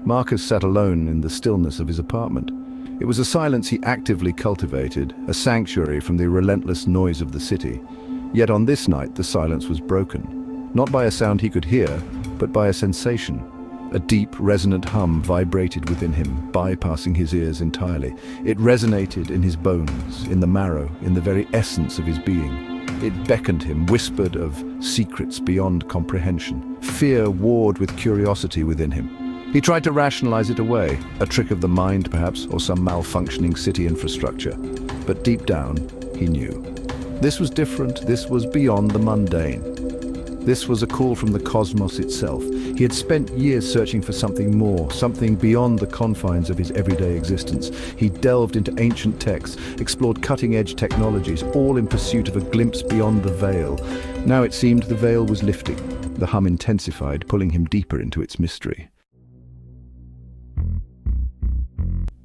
Marcus sat alone in the stillness of his apartment. It was a silence he actively cultivated, a sanctuary from the relentless noise of the city. Yet on this night, the silence was broken, not by a sound he could hear, but by a sensation. A deep, resonant hum vibrated within him, bypassing his ears entirely. It resonated in his bones, in the marrow, in the very essence of his being. It beckoned him, whispered of secrets beyond comprehension. Fear warred with curiosity within him. He tried to rationalize it away, a trick of the mind perhaps, or some malfunctioning city infrastructure. But deep down, he knew. This was different, this was beyond the mundane. This was a call from the cosmos itself. He had spent years searching for something more, something beyond the confines of his everyday existence. He delved into ancient texts, explored cutting-edge technologies, all in pursuit of a glimpse beyond the veil. Now it seemed the veil was lifting. The hum intensified, pulling him deeper into its mystery.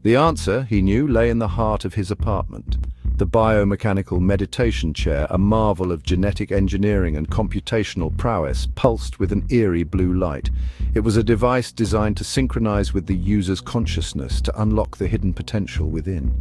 The answer, he knew, lay in the heart of his apartment. The biomechanical meditation chair, a marvel of genetic engineering and computational prowess, pulsed with an eerie blue light. It was a device designed to synchronize with the user's consciousness to unlock the hidden potential within.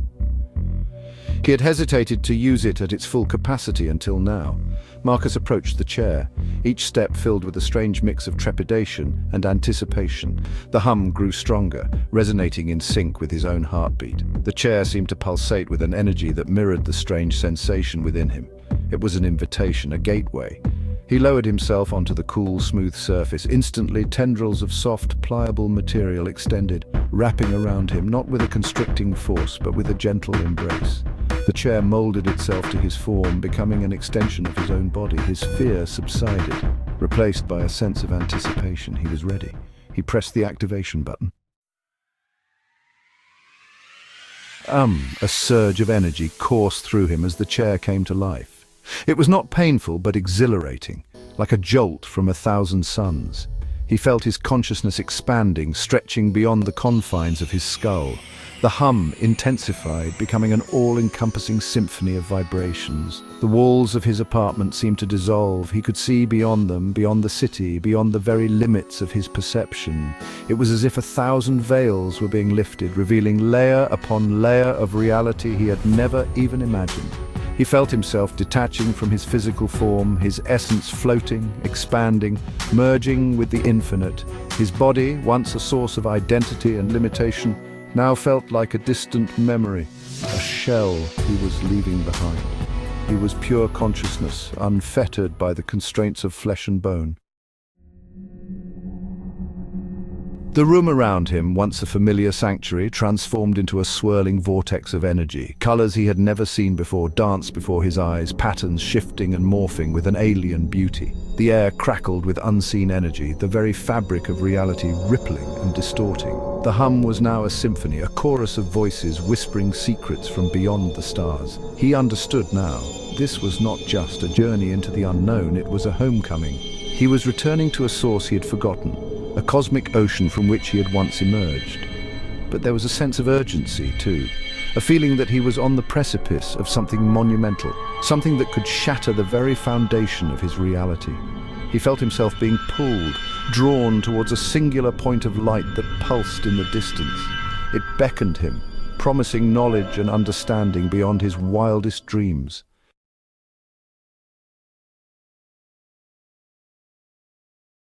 He had hesitated to use it at its full capacity until now. Marcus approached the chair, each step filled with a strange mix of trepidation and anticipation. The hum grew stronger, resonating in sync with his own heartbeat. The chair seemed to pulsate with an energy that mirrored the strange sensation within him. It was an invitation, a gateway. He lowered himself onto the cool, smooth surface. Instantly, tendrils of soft, pliable material extended, wrapping around him, not with a constricting force, but with a gentle embrace. The chair molded itself to his form, becoming an extension of his own body. His fear subsided, replaced by a sense of anticipation. He was ready. He pressed the activation button. A surge of energy coursed through him as the chair came to life. It was not painful, but exhilarating, like a jolt from 1,000 suns. He felt his consciousness expanding, stretching beyond the confines of his skull. The hum intensified, becoming an all-encompassing symphony of vibrations. The walls of his apartment seemed to dissolve. He could see beyond them, beyond the city, beyond the very limits of his perception. It was as if 1,000 veils were being lifted, revealing layer upon layer of reality he had never even imagined. He felt himself detaching from his physical form, his essence floating, expanding, merging with the infinite. His body, once a source of identity and limitation, now felt like a distant memory, a shell he was leaving behind. He was pure consciousness, unfettered by the constraints of flesh and bone. The room around him, once a familiar sanctuary, transformed into a swirling vortex of energy. Colors he had never seen before danced before his eyes, patterns shifting and morphing with an alien beauty. The air crackled with unseen energy, the very fabric of reality rippling and distorting. The hum was now a symphony, a chorus of voices whispering secrets from beyond the stars. He understood now. This was not just a journey into the unknown, it was a homecoming. He was returning to a source he had forgotten, a cosmic ocean from which he had once emerged. But there was a sense of urgency, too, a feeling that he was on the precipice of something monumental, something that could shatter the very foundation of his reality. He felt himself being pulled, drawn towards a singular point of light that pulsed in the distance. It beckoned him, promising knowledge and understanding beyond his wildest dreams.